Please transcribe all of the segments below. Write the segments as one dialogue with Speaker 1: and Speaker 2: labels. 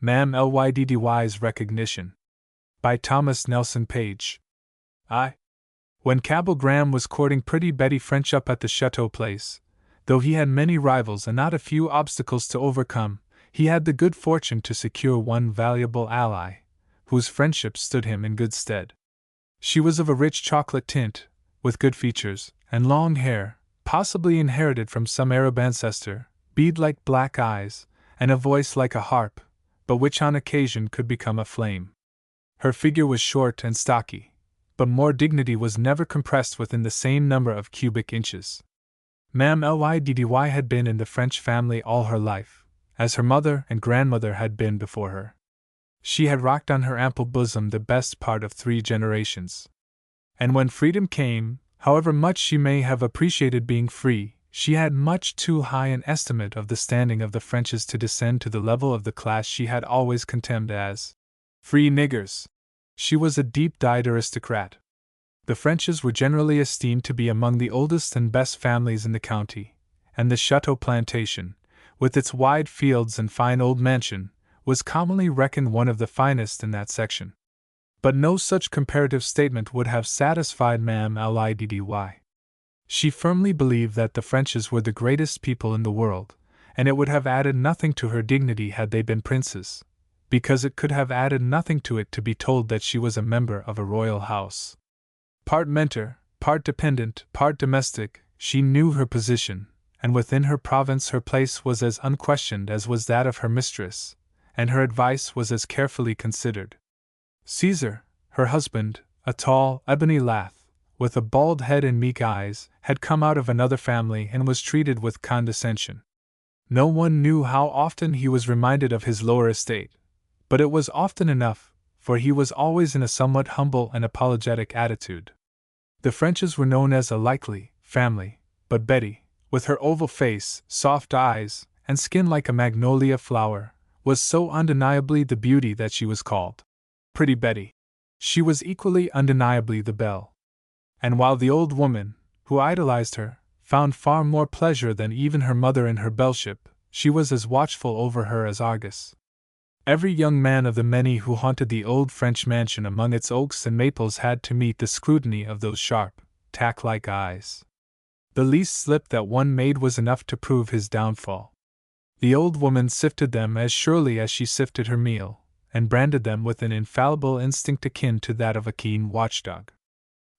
Speaker 1: Mam Lyddy's Recognition. By Thomas Nelson Page. When Cabell Graham was courting pretty Betty French up at the Chateau Place, though he had many rivals and not a few obstacles to overcome, he had the good fortune to secure one valuable ally, whose friendship stood him in good stead. She was of a rich chocolate tint, with good features, and long hair, possibly inherited from some Arab ancestor, bead-like black eyes, and a voice like a harp, but which on occasion could become a flame. Her figure was short and stocky, but more dignity was never compressed within the same number of cubic inches. Mam Lyddy had been in the French family all her life, as her mother and grandmother had been before her. She had rocked on her ample bosom the best part of 3 generations. And when freedom came, however much she may have appreciated being free, she had much too high an estimate of the standing of the Frenches to descend to the level of the class she had always contemned as free niggers. She was a deep-dyed aristocrat. The Frenches were generally esteemed to be among the oldest and best families in the county, and the Chateau plantation, with its wide fields and fine old mansion, was commonly reckoned one of the finest in that section. But no such comparative statement would have satisfied Mam Lyddy. She firmly believed that the Frenches were the greatest people in the world, and it would have added nothing to her dignity had they been princes, because it could have added nothing to it to be told that she was a member of a royal house. Part mentor, part dependent, part domestic, she knew her position, and within her province her place was as unquestioned as was that of her mistress, and her advice was as carefully considered. Caesar, her husband, a tall, ebony lath, with a bald head and meek eyes, had come out of another family and was treated with condescension. No one knew how often he was reminded of his lower estate, but it was often enough, for he was always in a somewhat humble and apologetic attitude. The Frenches were known as a likely family, but Betty, with her oval face, soft eyes, and skin like a magnolia flower, was so undeniably the beauty that she was called Pretty Betty. She was equally undeniably the belle. And while the old woman, who idolized her, found far more pleasure than even her mother in her belleship, she was as watchful over her as Argus. Every young man of the many who haunted the old French mansion among its oaks and maples had to meet the scrutiny of those sharp, tack-like eyes. The least slip that one made was enough to prove his downfall. The old woman sifted them as surely as she sifted her meal, and branded them with an infallible instinct akin to that of a keen watchdog.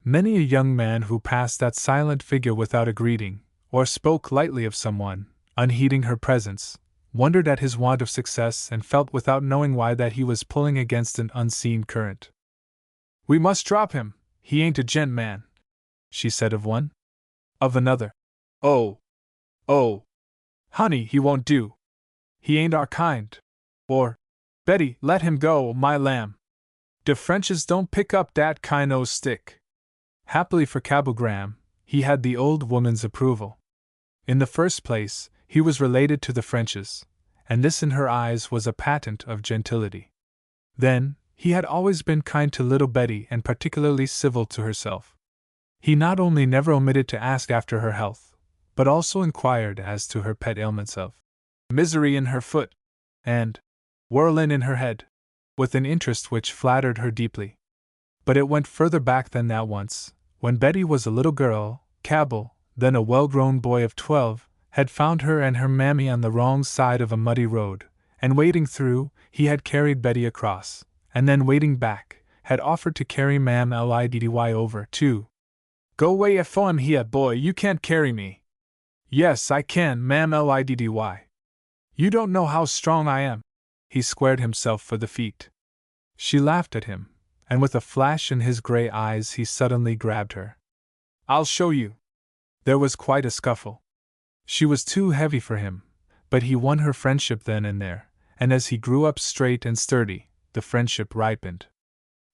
Speaker 1: Many a young man who passed that silent figure without a greeting, or spoke lightly of someone, unheeding her presence, wondered at his want of success and felt without knowing why that he was pulling against an unseen current. "We must drop him, he ain't a gent man," she said of one. Of another, Oh, honey, he won't do. He ain't our kind." Or, "Betty, let him go, my lamb. De Frenches don't pick up dat kind o' stick." Happily for Cabell Graham, he had the old woman's approval. In the first place, he was related to the Frenches, and this in her eyes was a patent of gentility. Then, he had always been kind to little Betty and particularly civil to herself. He not only never omitted to ask after her health, but also inquired as to her pet ailments of misery in her foot, and whirlin' in her head, with an interest which flattered her deeply. But it went further back than that. Once, when Betty was a little girl, Cabell, then a well-grown boy of 12, had found her and her mammy on the wrong side of a muddy road, and wading through, he had carried Betty across, and then wading back, had offered to carry Mam Lyddy over, too. "Go way if I'm here, boy, you can't carry me." "Yes, I can, Mam Lyddy. You don't know how strong I am." He squared himself for the feat. She laughed at him, and with a flash in his gray eyes he suddenly grabbed her. "I'll show you." There was quite a scuffle. She was too heavy for him, but he won her friendship then and there, and as he grew up straight and sturdy, the friendship ripened.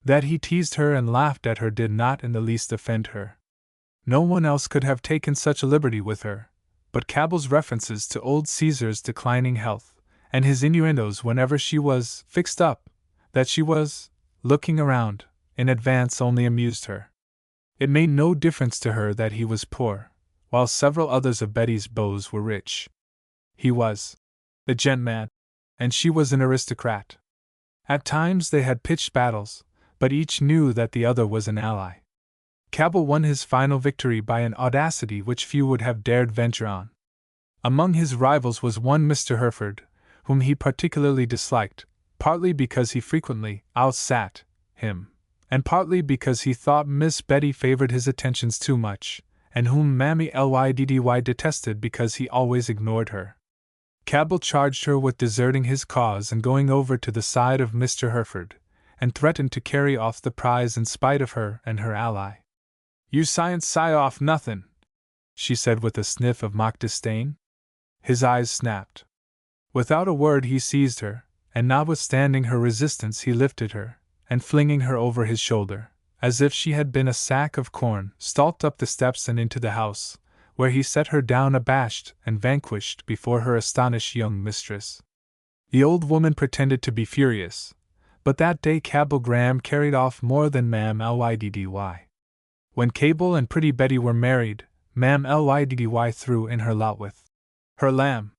Speaker 1: That he teased her and laughed at her did not in the least offend her. No one else could have taken such a liberty with her, but Cabell's references to old Caesar's declining health, and his innuendos whenever she was fixed up, that she was looking around in advance, only amused her. It made no difference to her that he was poor, while several others of Betty's beaux were rich. He was a gentleman, and she was an aristocrat, At times they had pitched battles, but each knew that the other was an ally. Cabell won his final victory by an audacity which few would have dared venture on. Among his rivals was one Mr. Hereford, whom he particularly disliked, partly because he frequently outsat him, and partly because he thought Miss Betty favored his attentions too much, and whom Mammy Lyddy detested because he always ignored her. Cabell charged her with deserting his cause and going over to the side of Mr. Hereford, and threatened to carry off the prize in spite of her and her ally. "You science sigh off nothin'," she said with a sniff of mock disdain. His eyes snapped. Without a word he seized her, and notwithstanding her resistance he lifted her, and flinging her over his shoulder, as if she had been a sack of corn, stalked up the steps and into the house, where he set her down abashed and vanquished before her astonished young mistress. The old woman pretended to be furious, but that day Cabell Graham carried off more than Mam Lyddy. When Cabell and Pretty Betty were married, Mam Lyddy threw in her lot with her lamb.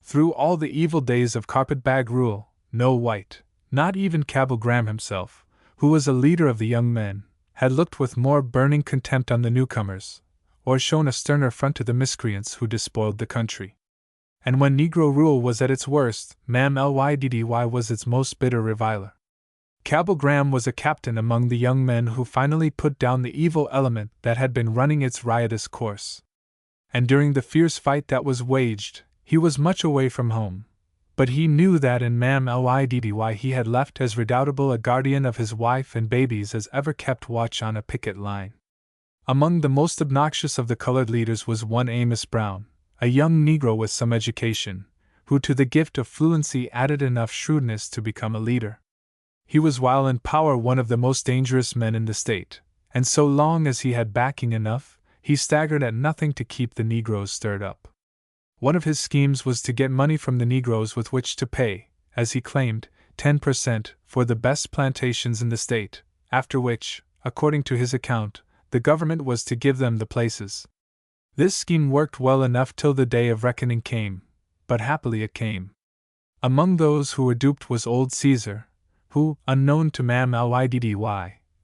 Speaker 1: Through all the evil days of carpet-bag rule, no white, not even Cabell Graham himself, who was a leader of the young men, had looked with more burning contempt on the newcomers, or shown a sterner front to the miscreants who despoiled the country. And when Negro rule was at its worst, Mam Lyddy was its most bitter reviler. Cabell Graham was a captain among the young men who finally put down the evil element that had been running its riotous course. And during the fierce fight that was waged, he was much away from home, but he knew that in Mam Lyddy he had left as redoubtable a guardian of his wife and babies as ever kept watch on a picket line. Among the most obnoxious of the colored leaders was one Amos Brown, a young Negro with some education, who to the gift of fluency added enough shrewdness to become a leader. He was while in power one of the most dangerous men in the state, and so long as he had backing enough, he staggered at nothing to keep the Negroes stirred up. One of his schemes was to get money from the Negroes with which to pay, as he claimed, 10% for the best plantations in the state, after which, according to his account, the government was to give them the places. This scheme worked well enough till the day of reckoning came, but happily it came. Among those who were duped was old Caesar, who, unknown to Mam Lyddy,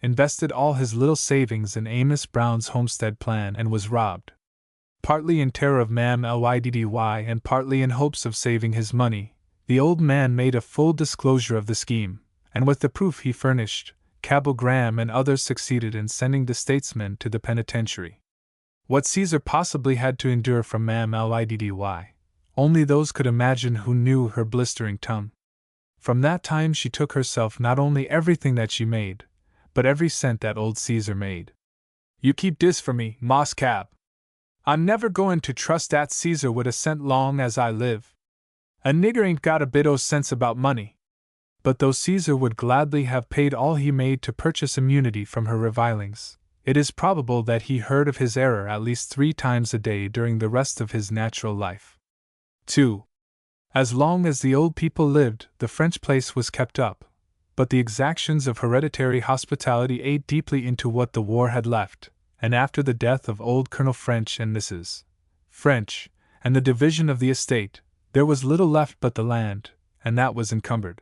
Speaker 1: invested all his little savings in Amos Brown's homestead plan and was robbed. Partly in terror of Mam Lyddy and partly in hopes of saving his money, the old man made a full disclosure of the scheme, and with the proof he furnished, Cabell Graham and others succeeded in sending the statesman to the penitentiary. What Caesar possibly had to endure from Mam Lyddy, only those could imagine who knew her blistering tongue. From that time she took herself not only everything that she made, but every cent that old Caesar made. "You keep dis for me, Moss Cab. I'm never goin' to trust dat Caesar wid a cent long as I live. A nigger ain't got a bit o' sense about money." But though Caesar would gladly have paid all he made to purchase immunity from her revilings, it is probable that he heard of his error at least 3 times a day during the rest of his natural life. 2. As long as the old people lived, the French place was kept up, but the exactions of hereditary hospitality ate deeply into what the war had left, and after the death of old Colonel French and Mrs. French, and the division of the estate, there was little left but the land, and that was encumbered.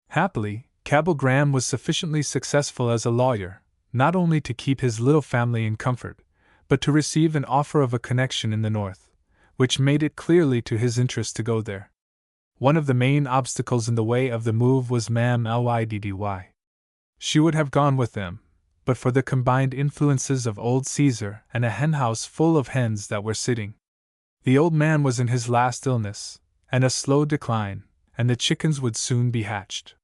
Speaker 1: Happily, Cabell Graham was sufficiently successful as a lawyer, not only to keep his little family in comfort, but to receive an offer of a connection in the North, which made it clearly to his interest to go there. One of the main obstacles in the way of the move was Mam Lyddy. She would have gone with them, but for the combined influences of old Caesar and a henhouse full of hens that were sitting. The old man was in his last illness, and a slow decline, and the chickens would soon be hatched.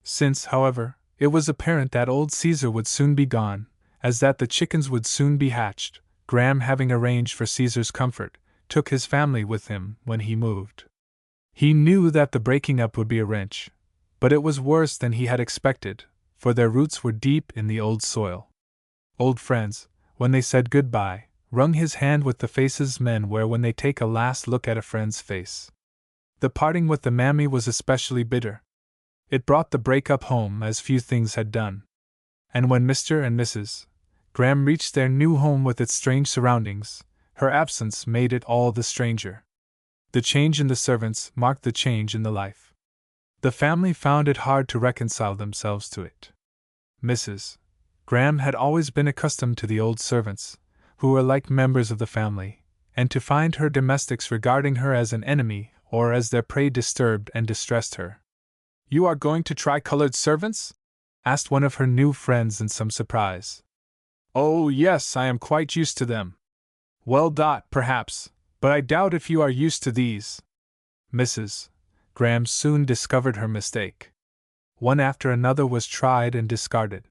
Speaker 1: Since, however, it was apparent that old Caesar would soon be gone, as that the chickens would soon be hatched, Graham, having arranged for Caesar's comfort, took his family with him when he moved. He knew that the breaking up would be a wrench, but it was worse than he had expected, for their roots were deep in the old soil. Old friends, when they said goodbye, wrung his hand with the faces men wear when they take a last look at a friend's face. The parting with the mammy was especially bitter. It brought the break-up home as few things had done. And when Mr. and Mrs. Graham reached their new home with its strange surroundings, her absence made it all the stranger. The change in the servants marked the change in the life. The family found it hard to reconcile themselves to it. Mrs. Graham had always been accustomed to the old servants, who were like members of the family, and to find her domestics regarding her as an enemy or as their prey disturbed and distressed her. "You are going to try colored servants?" asked one of her new friends in some surprise. "Oh, yes, I am quite used to them." "Well, perhaps, but I doubt if you are used to these." Mrs. Graham soon discovered her mistake. One after another was tried and discarded.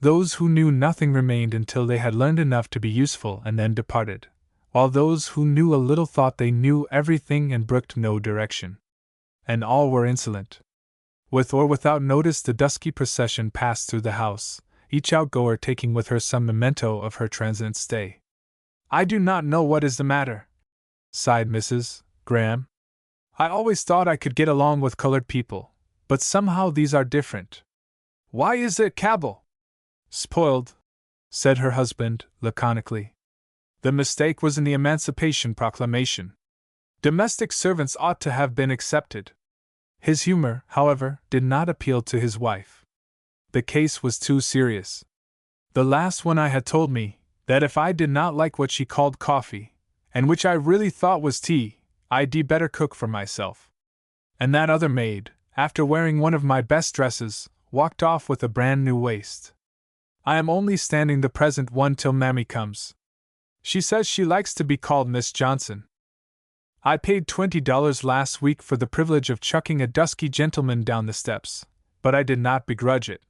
Speaker 1: Those who knew nothing remained until they had learned enough to be useful and then departed, while those who knew a little thought they knew everything and brooked no direction. And all were insolent. With or without notice, the dusky procession passed through the house, each outgoer taking with her some memento of her transient stay. "I do not know what is the matter," sighed Mrs. Graham. "I always thought I could get along with colored people, but somehow these are different. Why is it Cabell?" "Spoiled," said her husband, laconically. "The mistake was in the Emancipation Proclamation. Domestic servants ought to have been accepted." His humor, however, did not appeal to his wife. The case was too serious. "The last one I had told me that if I did not like what she called coffee, and which I really thought was tea, I'd better cook for myself. And that other maid, after wearing one of my best dresses, walked off with a brand new waist. I am only standing the present one till Mammy comes. She says she likes to be called Miss Johnson. I paid $20 last week for the privilege of chucking a dusky gentleman down the steps, but I did not begrudge it,"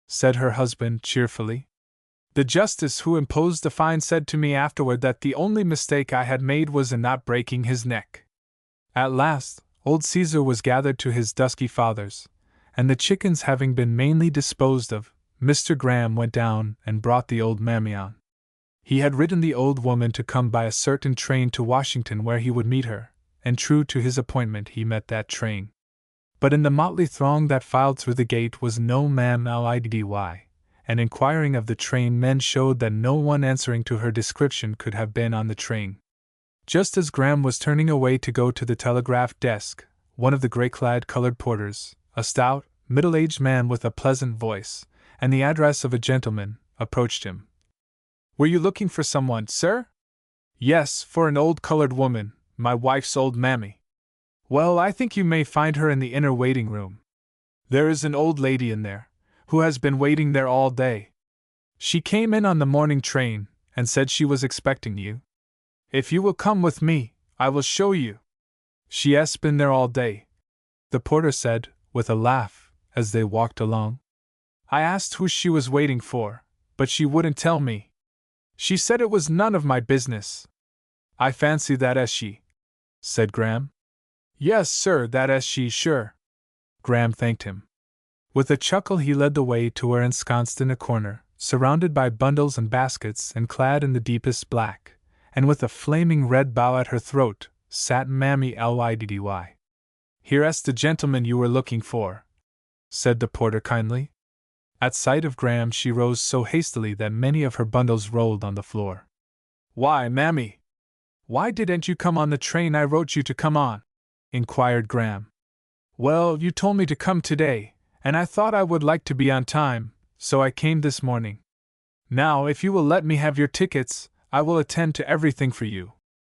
Speaker 1: said her husband cheerfully. "The justice who imposed the fine said to me afterward that the only mistake I had made was in not breaking his neck." At last, old Caesar was gathered to his dusky fathers, and the chickens having been mainly disposed of, Mr. Graham went down and brought the old mammy on. He had written the old woman to come by a certain train to Washington where he would meet her, and true to his appointment he met that train. But in the motley throng that filed through the gate was no Mam Lyddy, and inquiring of the train men showed that no one answering to her description could have been on the train. Just as Graham was turning away to go to the telegraph desk, one of the gray-clad colored porters, a stout, middle-aged man with a pleasant voice, and the address of a gentleman, approached him. "Were you looking for someone, sir?" "Yes, for an old colored woman, my wife's old mammy." "Well, I think you may find her in the inner waiting room. There is an old lady in there, who has been waiting there all day. She came in on the morning train, and said she was expecting you. If you will come with me, I will show you. She has been there all day," the porter said, with a laugh, as they walked along. "I asked who she was waiting for, but she wouldn't tell me. She said it was none of my business." "I fancy that as she," said Graham. "Yes, sir, that as she, sure." Graham thanked him. With a chuckle he led the way to where, ensconced in a corner, surrounded by bundles and baskets and clad in the deepest black, and with a flaming red bow at her throat, sat Mammy Lyddy. "Here's the gentleman you were looking for," said the porter kindly. At sight of Graham she rose so hastily that many of her bundles rolled on the floor. "Why, Mammy! Why didn't you come on the train I wrote you to come on?" inquired Graham. "Well, you told me to come today, and I thought I would like to be on time, so I came this morning. Now, if you will let me have your tickets, I will attend to everything for you,"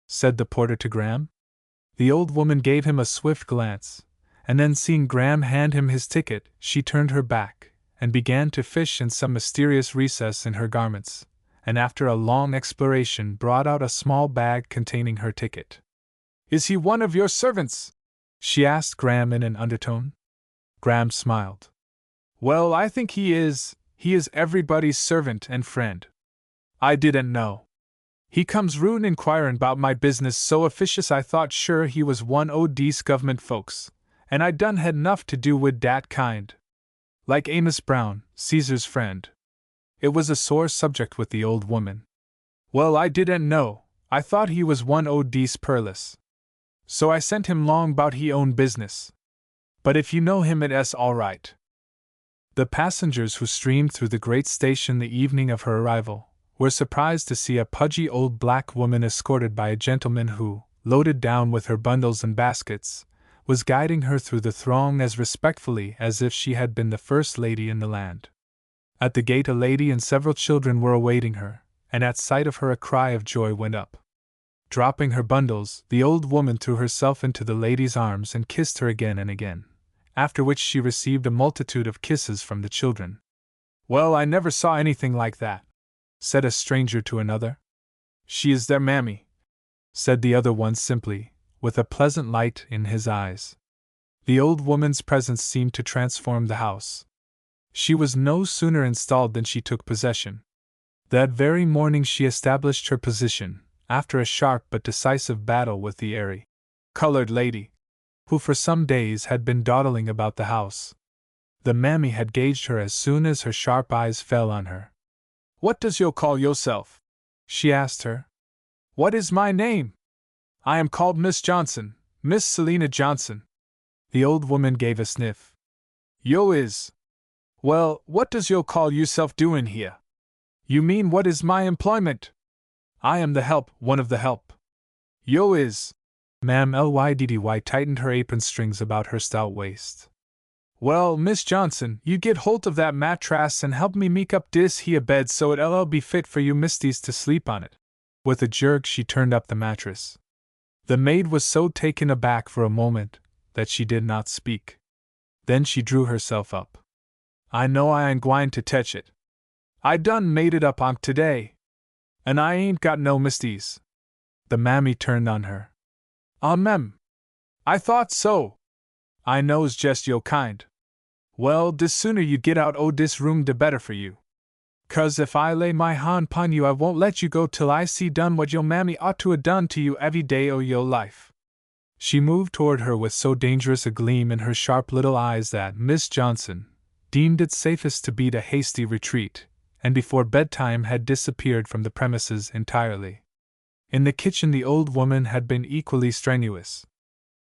Speaker 1: said the porter to Graham. The old woman gave him a swift glance, and then seeing Graham hand him his ticket, she turned her back, and began to fish in some mysterious recess in her garments, and after a long exploration brought out a small bag containing her ticket. "Is he one of your servants?" she asked Graham in an undertone. Graham smiled. "Well, I think he is everybody's servant and friend. I didn't know. He comes round inquirin' about my business so officious I thought sure he was one o' dese government folks, and I done had enough to do wid dat kind. Like Amos Brown, Caesar's friend." It was a sore subject with the old woman. "Well, I didn't know, I thought he was one o' dese pearless. So I sent him long 'bout he own business. But if you know him it's all right." The passengers who streamed through the great station the evening of her arrival were surprised to see a pudgy old black woman escorted by a gentleman who, loaded down with her bundles and baskets, was guiding her through the throng as respectfully as if she had been the first lady in the land. At the gate a lady and several children were awaiting her, and at sight of her a cry of joy went up. Dropping her bundles, the old woman threw herself into the lady's arms and kissed her again and again, after which she received a multitude of kisses from the children. "Well, I never saw anything like that," said a stranger to another. "She is their mammy," said the other one simply, with a pleasant light in his eyes. The old woman's presence seemed to transform the house. She was no sooner installed than she took possession. That very morning she established her position, after a sharp but decisive battle with the airy, colored lady, who for some days had been dawdling about the house. The mammy had gauged her as soon as her sharp eyes fell on her. "What does yo' call yo'self?" she asked her. "What is my name?" "I am called Miss Johnson, Miss Selina Johnson." The old woman gave a sniff. "Yo is? Well, what does yo' call yourself doin' here?" "You mean what is my employment?" "I am the help, one of the help." "Yo is?" Mam Lyddy tightened her apron strings about her stout waist. "Well, Miss Johnson, you get holt of that mattrass and help me make up dis here bed so it'll be fit for you misties to sleep on it." With a jerk she turned up the mattress. The maid was so taken aback for a moment that she did not speak. Then she drew herself up. "I know I ain't gwine to tetch it. I done made it up on today. And I ain't got no misties." The mammy turned on her. Mem. I thought so. I knows jest yo' kind. Well, de sooner you get out o' dis room de better for you. 'Cause if I lay my hand 'pon you I won't let you go till I see done what yo' mammy ought to 'a done to you every day o' yo' life." She moved toward her with so dangerous a gleam in her sharp little eyes that Miss Johnson deemed it safest to beat a hasty retreat, and before bedtime had disappeared from the premises entirely. In the kitchen the old woman had been equally strenuous.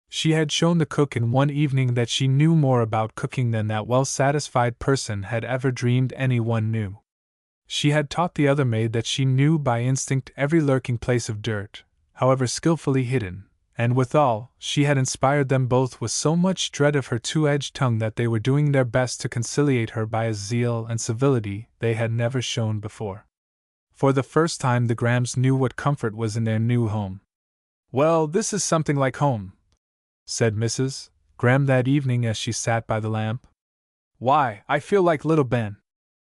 Speaker 1: She had shown the cook in one evening that she knew more about cooking than that well-satisfied person had ever dreamed anyone knew. She had taught the other maid that she knew by instinct every lurking place of dirt, however skillfully hidden, and withal, she had inspired them both with so much dread of her two-edged tongue that they were doing their best to conciliate her by a zeal and civility they had never shown before. For the first time the Grahams knew what comfort was in their new home. "Well, this is something like home," said Mrs. Graham that evening as she sat by the lamp. "Why, I feel like little Ben.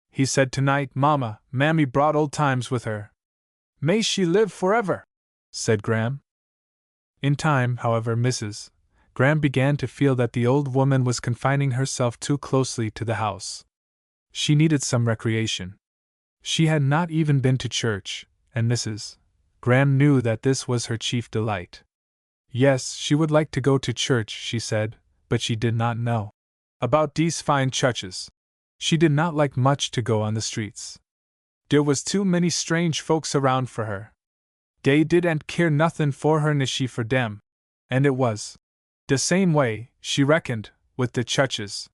Speaker 1: He said tonight, Mama, Mammy brought old times with her." "May she live forever," said Graham. In time, however, Mrs. Graham began to feel that the old woman was confining herself too closely to the house. She needed some recreation. She had not even been to church, and Mrs. Graham knew that this was her chief delight. Yes, she would like to go to church, she said, but she did not know about these fine churches. She did not like much to go on the streets. There was too many strange folks around for her. They didn't care nothin' for her nor she for dem. And it was the same way, she reckoned, with the churches.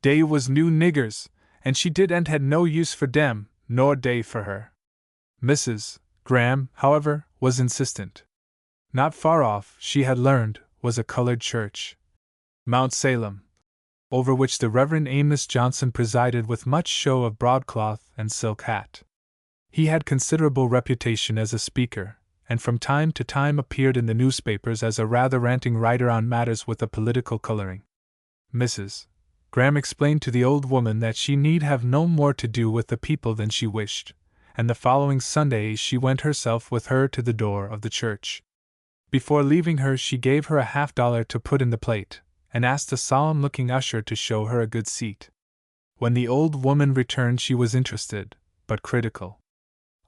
Speaker 1: They was new niggers, and she didn't had no use for dem, nor they for her. Mrs. Graham, however, was insistent. Not far off, she had learned, was a colored church, Mount Salem, over which the Reverend Amos Johnson presided with much show of broadcloth and silk hat. He had considerable reputation as a speaker, and from time to time appeared in the newspapers as a rather ranting writer on matters with a political coloring. Mrs. Graham explained to the old woman that she need have no more to do with the people than she wished, and the following Sunday she went herself with her to the door of the church. Before leaving her she gave her a $50 to put in the plate, and asked a solemn-looking usher to show her a good seat. When the old woman returned she was interested, but critical.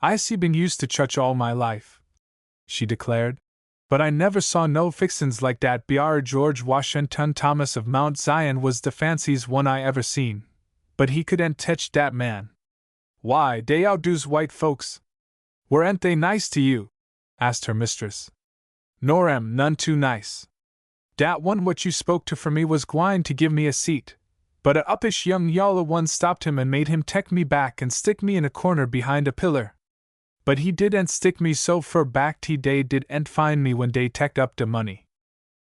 Speaker 1: "I see been used to church all my life," she declared, "but I never saw no fixin's like dat Br. George Washington Thomas of Mount Zion was the fanciest one I ever seen, but he couldn't tetch dat man. Why, dey outdoes white folks." "Weren't they nice to you?" asked her mistress. "Nor am none too nice. Dat one what you spoke to for me was gwine to give me a seat, but a uppish young yaller one stopped him and made him tek me back and stick me in a corner behind a pillar. But he didn't stick me so fur back he dey didn't find me when dey teked up de money."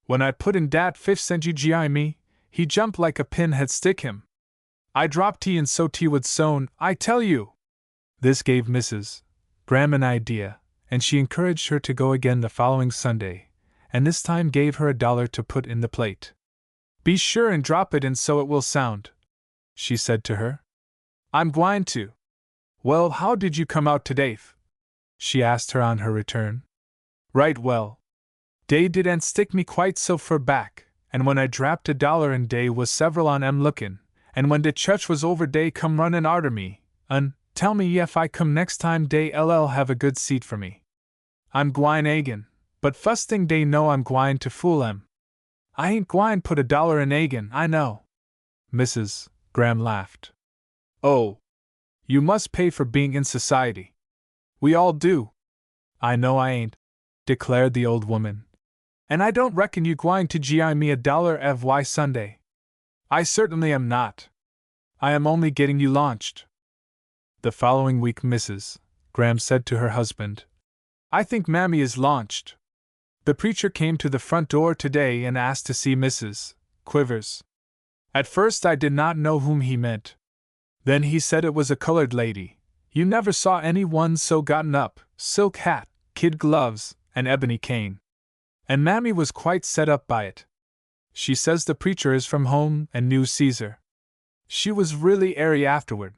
Speaker 1: When I put in dat 5 cent UGI me, he jump like a pin had stick him. I dropped tea and so tea would sown, I tell you. This gave Mrs. Graham an idea, and she encouraged her to go again the following Sunday, and this time gave her $1 to put in the plate. Be sure and drop it in so it will sound, she said to her. I'm gwine to. Well, how did you come out today? She asked her on her return. Right well. Dey didn't stick me quite so fur back, and when I drapped $1 in dey was several on 'em lookin', and when de church was over dey come runnin' arter me, tell me ef I come next time dey ll have a good seat for me. I'm gwine agin, but fust thing dey know I'm gwine to fool 'em. I ain't gwine put $1 in agin, I know. Mrs. Graham laughed. Oh, you must pay for being in society. We all do. I know I ain't, declared the old woman. And I don't reckon you gwine to gi me $1 every Sunday. I certainly am not. I am only getting you launched. The following week Mrs. Graham said to her husband, I think Mammy is launched. The preacher came to the front door today and asked to see Mrs. Quivers. At first I did not know whom he meant. Then he said it was a colored lady. You never saw any one so gotten up, silk hat, kid gloves, and ebony cane. And Mammy was quite set up by it. She says the preacher is from home and knew Caesar. She was really airy afterward.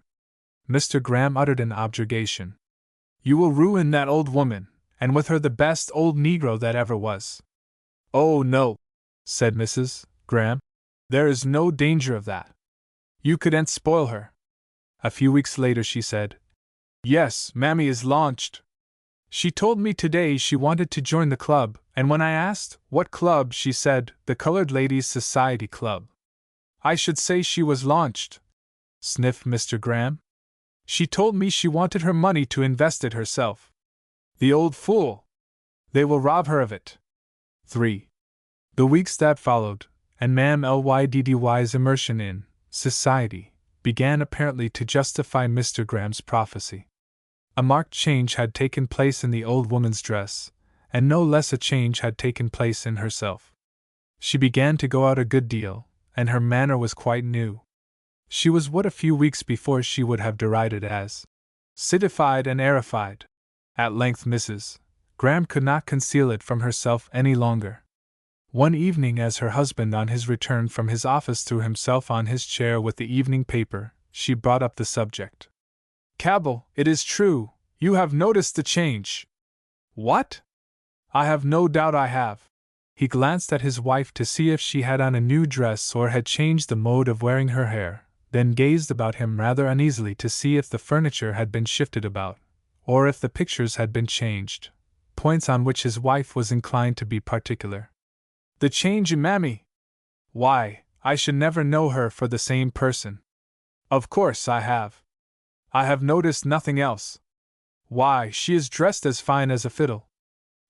Speaker 1: Mr. Graham uttered an objurgation. You will ruin that old woman, and with her the best old Negro that ever was. Oh no, said Mrs. Graham. There is no danger of that. You couldn't spoil her. A few weeks later she said, Yes, Mammy is launched. She told me today she wanted to join the club, and when I asked, what club, she said, the Colored Ladies' Society Club. I should say she was launched, sniffed Mr. Graham. She told me she wanted her money to invest it herself. The old fool! They will rob her of it. 3. The weeks that followed, and Mam Lyddy's immersion in society began apparently to justify Mr. Graham's prophecy. A marked change had taken place in the old woman's dress, and no less a change had taken place in herself. She began to go out a good deal, and her manner was quite new. She was what a few weeks before she would have derided as citified and airified. At length Mrs. Graham could not conceal it from herself any longer. One evening as her husband on his return from his office threw himself on his chair with the evening paper, she brought up the subject. Cabell, it is true, you have noticed the change. What? I have no doubt I have. He glanced at his wife to see if she had on a new dress or had changed the mode of wearing her hair, then gazed about him rather uneasily to see if the furniture had been shifted about, or if the pictures had been changed, points on which his wife was inclined to be particular. The change in Mammy? Why, I should never know her for the same person. Of course I have. I have noticed nothing else. Why, she is dressed as fine as a fiddle.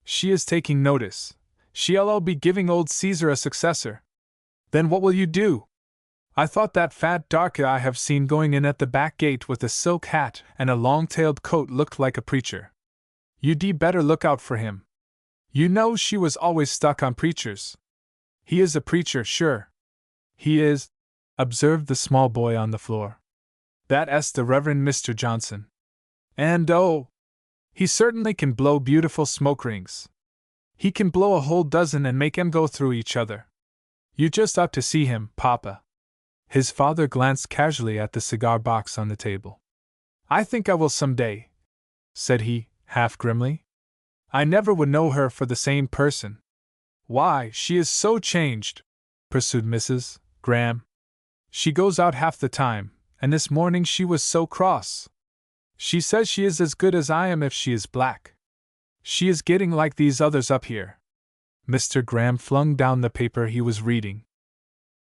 Speaker 1: She is taking notice. She'll be giving old Caesar a successor. Then what will you do? I thought that fat darky I have seen going in at the back gate with a silk hat and a long-tailed coat looked like a preacher. You'd better look out for him. You know she was always stuck on preachers. He is a preacher, sure. He is, observed the small boy on the floor. That's the Reverend Mr. Johnson. And oh, he certainly can blow beautiful smoke rings. He can blow a whole dozen and make 'em go through each other. You just ought to see him, Papa. His father glanced casually at the cigar box on the table. I think I will some day, said he, half grimly. I never would know her for the same person. Why, she is so changed, pursued Mrs. Graham. She goes out half the time, and this morning she was so cross. She says she is as good as I am if she is black. She is getting like these others up here. Mr. Graham flung down the paper he was reading.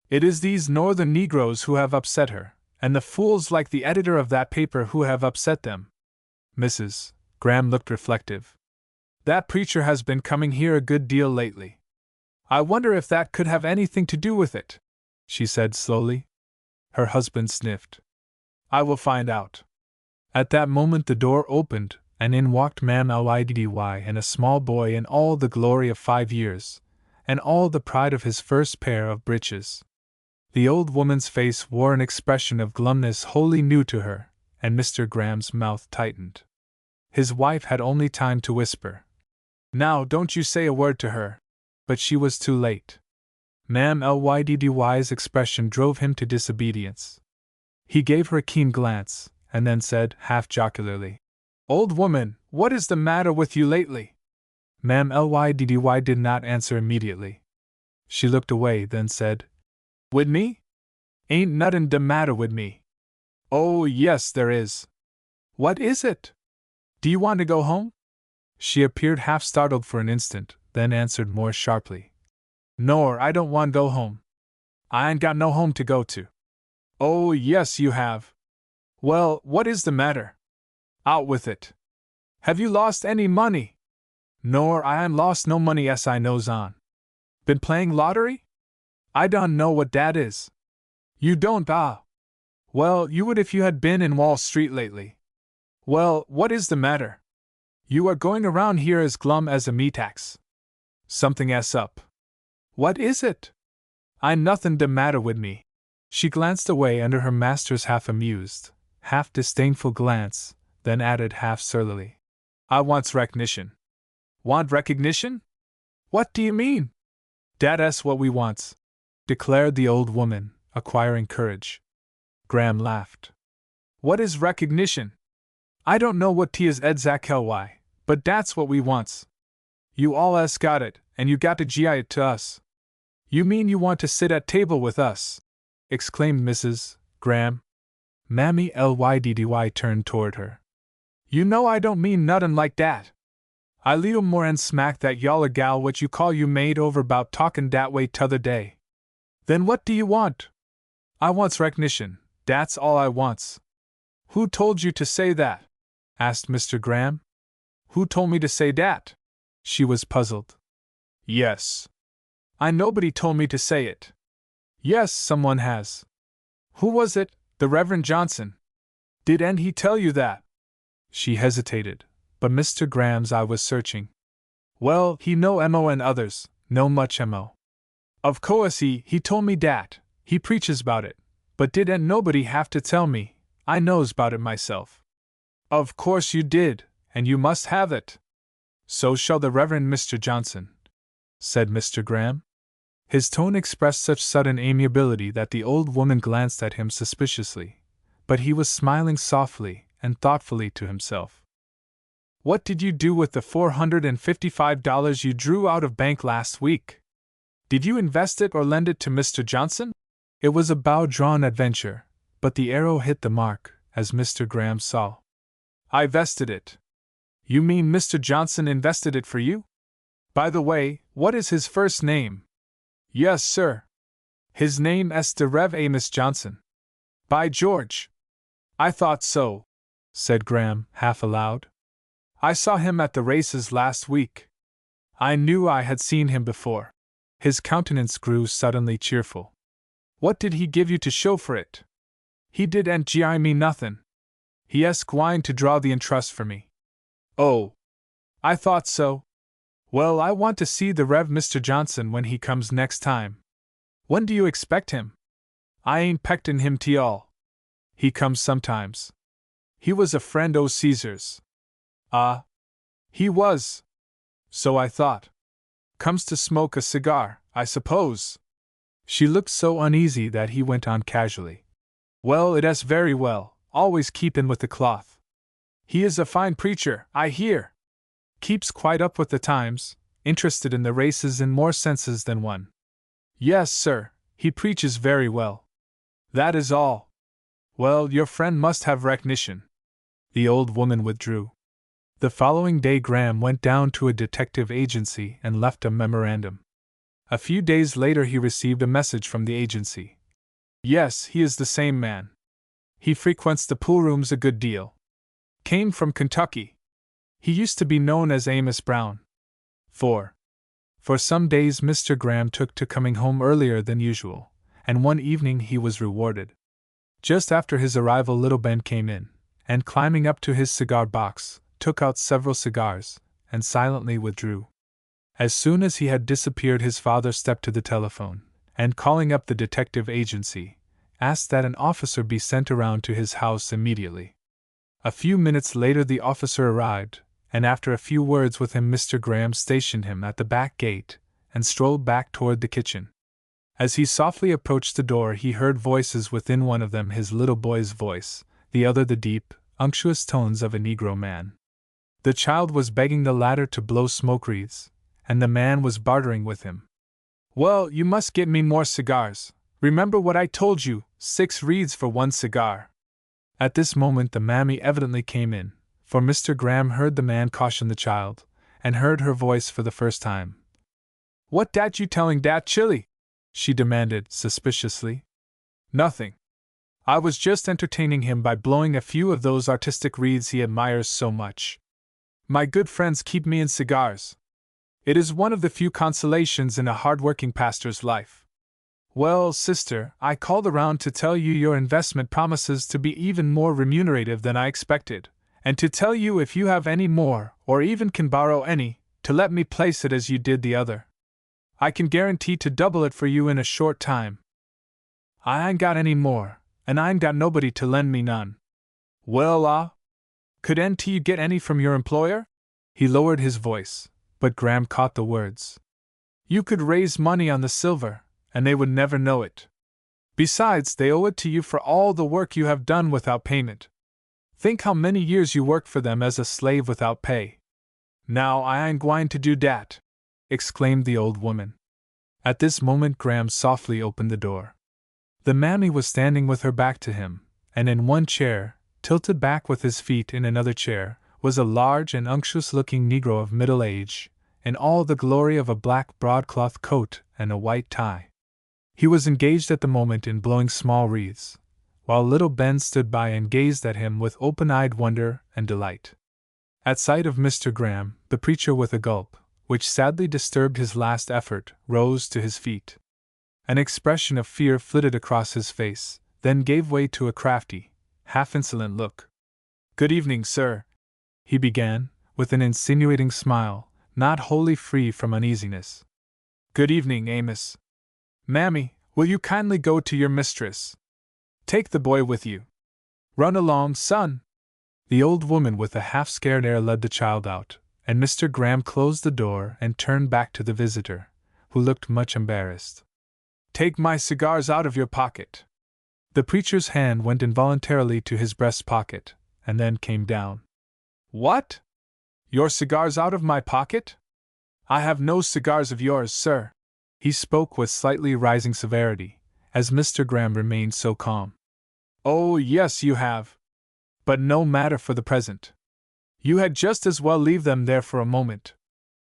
Speaker 1: It is these northern Negroes who have upset her, and the fools like the editor of that paper who have upset them. Mrs. Graham looked reflective. That preacher has been coming here a good deal lately. I wonder if that could have anything to do with it, she said slowly. Her husband sniffed. I will find out. At that moment the door opened, and in walked Mam Lyddy and a small boy in all the glory of 5 years, and all the pride of his first pair of breeches. The old woman's face wore an expression of glumness wholly new to her, and Mr. Graham's mouth tightened. His wife had only time to whisper, "Now don't you say a word to her," but she was too late. Mam Lyddy's expression drove him to disobedience. He gave her a keen glance, and then said, half jocularly, "Old woman, what is the matter with you lately?" Mam Lyddy did not answer immediately. She looked away, then said, "Wid me? Ain't nothin' de matter wid me." "Oh, yes, there is." "What is it? Do you want to go home?" She appeared half startled for an instant, then answered more sharply, "Nor, I don't want to go home. I ain't got no home to go to." "Oh, yes, you have." "Well, what is the matter? Out with it. Have you lost any money?" "Nor, I ain't lost no money as I knows on." "Been playing lottery?" "I don't know what dat is." "You don't, ah? Well, you would if you had been in Wall Street lately. Well, what is the matter? You are going around here as glum as a meat axe. Something s up. What is it?" "Ain't nothin' de matter wid me." She glanced away under her master's half amused, half disdainful glance, then added half surlily, "I wants recognition." "Want recognition? What do you mean?" "Dat s what we wants," declared the old woman, acquiring courage. Graham laughed. "What is recognition? I don't know what 'tis exactly, but dat's what we wants. You all s got it, and you got to gi it to us." "You mean you want to sit at table with us?" exclaimed Mrs. Graham. Mammy Lyddy turned toward her. "You know I don't mean nothin' like dat. I little more'n smack that yaller gal what you call you maid over 'bout talkin' dat way t'other day." "Then what do you want?" "I wants recognition, dat's all I wants." "Who told you to say that?" asked Mr. Graham. "Who told me to say dat?" She was puzzled. "Yes. I nobody told me to say it." "Yes, someone has." "Who was it? The Reverend Johnson? Didn't he tell you that?" She hesitated, but Mr. Graham's eye was searching. "Well, he know Mo and others, know much Mo. Of course he told me dat, he preaches about it, but didn't nobody have to tell me, I knows about it myself." "Of course you did, and you must have it." "So shall the Reverend Mr. Johnson," said Mr. Graham. His tone expressed such sudden amiability that the old woman glanced at him suspiciously, but he was smiling softly and thoughtfully to himself. "What did you do with the $455 you drew out of bank last week? Did you invest it or lend it to Mr. Johnson?" It was a bow-drawn adventure, but the arrow hit the mark, as Mr. Graham saw. "I vested it." "You mean Mr. Johnson invested it for you? By the way, what is his first name?" "Yes, sir. His name is the Rev. Amos Johnson." "By George! I thought so," said Graham, half aloud. "I saw him at the races last week. I knew I had seen him before." His countenance grew suddenly cheerful. "What did he give you to show for it?" "He didn't gi me nothin'. He es gwine to draw the entrust for me." "Oh, I thought so. Well, I want to see the Rev. Mr. Johnson when he comes next time." "When do you expect him?" "I ain't pectin' him all. He comes sometimes. He was a friend o' Caesar's." "Ah, he was? So I thought. Comes to smoke a cigar, I suppose?" She looked so uneasy that he went on casually. "Well, it is very well, always keepin' with the cloth. He is a fine preacher, I hear. Keeps quite up with the times, interested in the races in more senses than one." "Yes, sir, he preaches very well. That is all. Well, your friend must have recognition." The old woman withdrew. The following day Graham went down to a detective agency and left a memorandum. A few days later he received a message from the agency. "Yes, he is the same man. He frequents the poolrooms a good deal. Came from Kentucky. He used to be known as Amos Brown." For some days Mr. Graham took to coming home earlier than usual, and one evening he was rewarded. Just after his arrival little Ben came in, and climbing up to his cigar box, took out several cigars, and silently withdrew. As soon as he had disappeared, his father stepped to the telephone, and calling up the detective agency, asked that an officer be sent around to his house immediately. A few minutes later the officer arrived, and after a few words with him Mr. Graham stationed him at the back gate, and strolled back toward the kitchen. As he softly approached the door he heard voices, within one of them his little boy's voice, the other the deep, unctuous tones of a Negro man. The child was begging the latter to blow smoke wreaths, and the man was bartering with him. "Well, you must get me more cigars. Remember what I told you, 6 wreaths for 1 cigar." At this moment the mammy evidently came in, for Mr. Graham heard the man caution the child, and heard her voice for the first time. "What dat you telling dat chilly?" she demanded, suspiciously. "Nothing. I was just entertaining him by blowing a few of those artistic wreaths he admires so much. My good friends keep me in cigars. It is one of the few consolations in a hard-working pastor's life. Well, sister, I called around to tell you your investment promises to be even more remunerative than I expected, and to tell you if you have any more, or even can borrow any, to let me place it as you did the other. I can guarantee to double it for you in a short time. I ain't got any more, and I ain't got nobody to lend me none." "Well, could you get any from your employer?" He lowered his voice, but Graham caught the words. "You could raise money on the silver, and they would never know it. Besides, they owe it to you for all the work you have done without payment. Think how many years you worked for them as a slave without pay." "Now I ain't gwine to do dat," exclaimed the old woman. At this moment Graham softly opened the door. The mammy was standing with her back to him, and in one chair, tilted back with his feet in another chair, was a large and unctuous-looking Negro of middle age, in all the glory of a black broadcloth coat and a white tie. He was engaged at the moment in blowing small wreaths, while little Ben stood by and gazed at him with open-eyed wonder and delight. At sight of Mr. Graham, the preacher, with a gulp, which sadly disturbed his last effort, rose to his feet. An expression of fear flitted across his face, then gave way to a crafty, half-insolent look. "Good evening, sir," he began, with an insinuating smile, not wholly free from uneasiness. "Good evening, Amos. Mammy, will you kindly go to your mistress? Take the boy with you. Run along, son." The old woman with a half-scared air led the child out, and Mr. Graham closed the door and turned back to the visitor, who looked much embarrassed. "Take my cigars out of your pocket." The preacher's hand went involuntarily to his breast pocket, and then came down. "What? Your cigars out of my pocket? I have no cigars of yours, sir." He spoke with slightly rising severity, as Mr. Graham remained so calm. "Oh, yes, you have. But no matter for the present. You had just as well leave them there for a moment.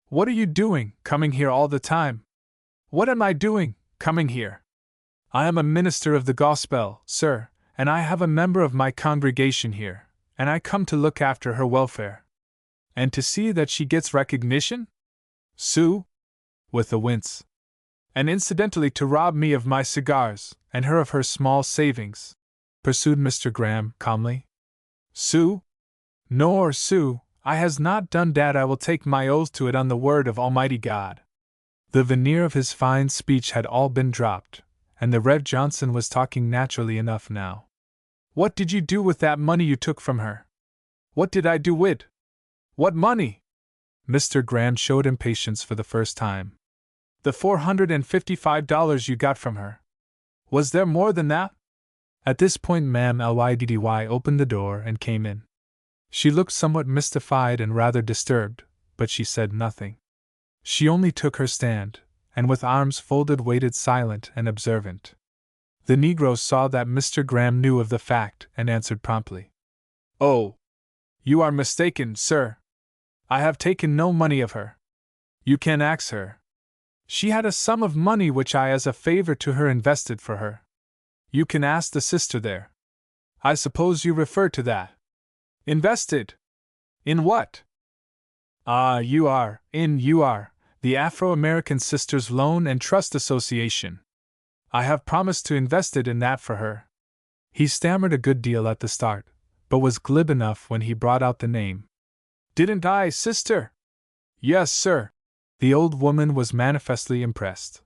Speaker 1: What are you doing, coming here all the time?" "What am I doing, coming here? I am a minister of the gospel, sir, and I have a member of my congregation here, and I come to look after her welfare. And to see that she gets recognition? Sue?" with a wince. "And incidentally to rob me of my cigars, and her of her small savings," pursued Mr. Graham, calmly. "Sue? Nor, Sue, I has not done dat. I will take my oath to it on the word of Almighty God." The veneer of his fine speech had all been dropped, and the Rev. Johnson was talking naturally enough now. "What did you do with that money you took from her?" "What did I do wid? What money?" Mr. Graham showed impatience for the first time. "The $455 you got from her. Was there more than that?" At this point Mam Lyddy opened the door and came in. She looked somewhat mystified and rather disturbed, but she said nothing. She only took her stand, and with arms folded waited silent and observant. The Negro saw that Mr. Graham knew of the fact and answered promptly. "Oh, you are mistaken, sir. I have taken no money of her. You can ask her. She had a sum of money which I as a favor to her invested for her. You can ask the sister there. I suppose you refer to that. Invested? In what?" "Ah, you are the Afro-American Sisters Loan and Trust Association. I have promised to invest it in that for her." He stammered a good deal at the start, but was glib enough when he brought out the name. "Didn't I, sister?" "Yes, sir. The old woman was manifestly impressed.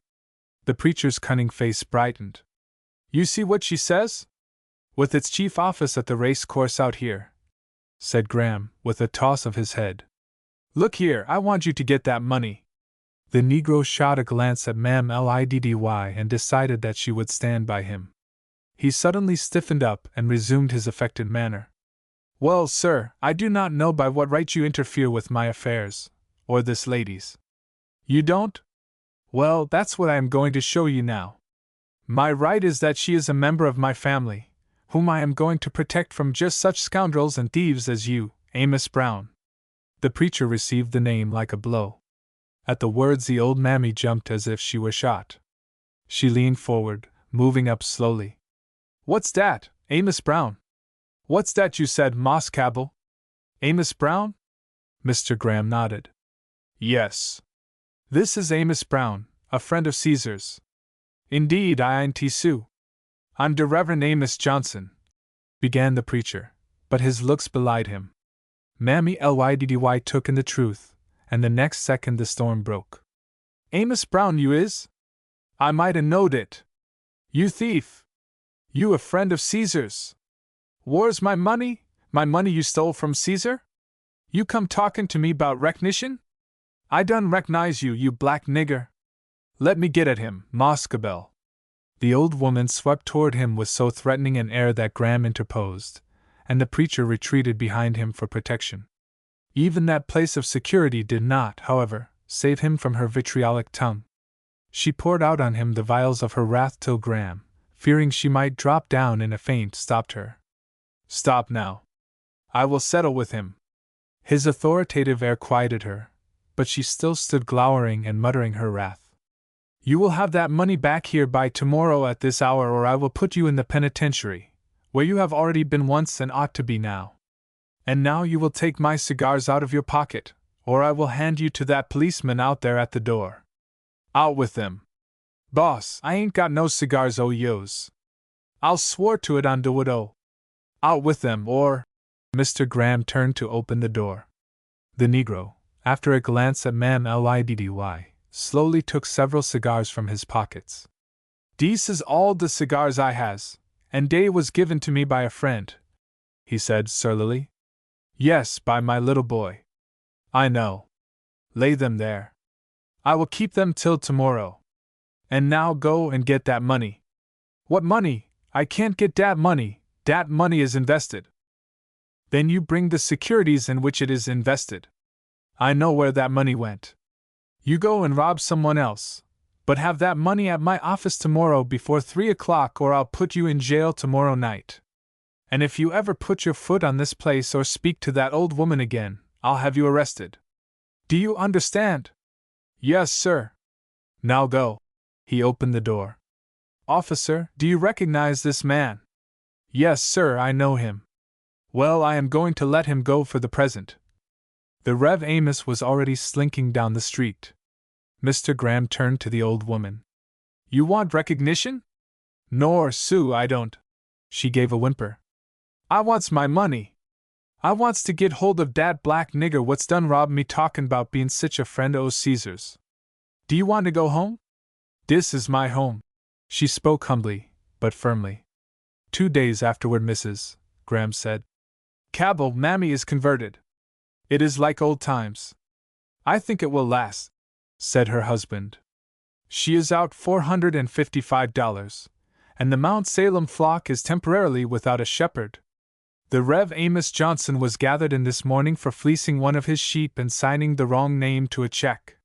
Speaker 1: The preacher's cunning face brightened. You see what she says? With its chief office at the race course out here, said Graham, with a toss of his head. Look here, I want you to get that money. The Negro shot a glance at Mam Lyddy and decided that she would stand by him. He suddenly stiffened up and resumed his affected manner. Well, sir, I do not know by what right you interfere with my affairs, or this lady's. You don't? Well, that's what I am going to show you now. My right is that she is a member of my family, whom I am going to protect from just such scoundrels and thieves as you, Amos Brown. The preacher received the name like a blow. At the words, the old mammy jumped as if she were shot. She leaned forward, moving up slowly. What's that, Amos Brown? What's that you said, Moss Cabell? Amos Brown? Mr. Graham nodded. Yes. This is Amos Brown, a friend of Caesar's. Indeed, I ain't Sue. I'm the Reverend Amos Johnson, began the preacher, but his looks belied him. Mammy Lyddy took in the truth, and the next second the storm broke. Amos Brown you is? I might a knowed it. You thief! You a friend of Caesar's? Whar's my money you stole from Caesar? You come talkin' to me 'bout recognition? I done recognize you, you black nigger. Let me get at him, Moss Cabell. The old woman swept toward him with so threatening an air that Graham interposed, and the preacher retreated behind him for protection. Even that place of security did not, however, save him from her vitriolic tongue. She poured out on him the vials of her wrath till Graham, fearing she might drop down in a faint, stopped her. Stop now. I will settle with him. His authoritative air quieted her, but she still stood glowering and muttering her wrath. You will have that money back here by tomorrow at this hour, or I will put you in the penitentiary, where you have already been once and ought to be now. And now you will take my cigars out of your pocket, or I will hand you to that policeman out there at the door. Out with them. Boss, I ain't got no cigars o' yo's. I'll swore to it on de wood. Out with them, or... Mr. Graham turned to open the door. The Negro, after a glance at Mam Lyddy, slowly took several cigars from his pockets. Dese is all the cigars I has, and dey was given to me by a friend, he said surlily. Yes, by my little boy. I know. Lay them there. I will keep them till tomorrow. And now go and get that money. What money? I can't get dat money. Dat money is invested. Then you bring the securities in which it is invested. I know where that money went. You go and rob someone else, but have that money at my office tomorrow before 3 o'clock, or I'll put you in jail tomorrow night. And if you ever put your foot on this place or speak to that old woman again, I'll have you arrested. Do you understand? Yes, sir. Now go. He opened the door. Officer, do you recognize this man? Yes, sir, I know him. Well, I am going to let him go for the present. The Rev. Amos was already slinking down the street. Mr. Graham turned to the old woman. You want recognition? Nor, Sue, I don't. She gave a whimper. I wants my money. I wants to get hold of dat black nigger what's done robbed me talkin' 'bout bein' sich a friend o' Caesar's. Do you want to go home? Dis is my home. She spoke humbly, but firmly. 2 days afterward, Mrs. Graham said. Cabell, Mammy is converted. It is like old times. I think it will last, said her husband. She is out $455, and the Mount Salem flock is temporarily without a shepherd. The Rev. Amos Johnson was gathered in this morning for fleecing one of his sheep and signing the wrong name to a check.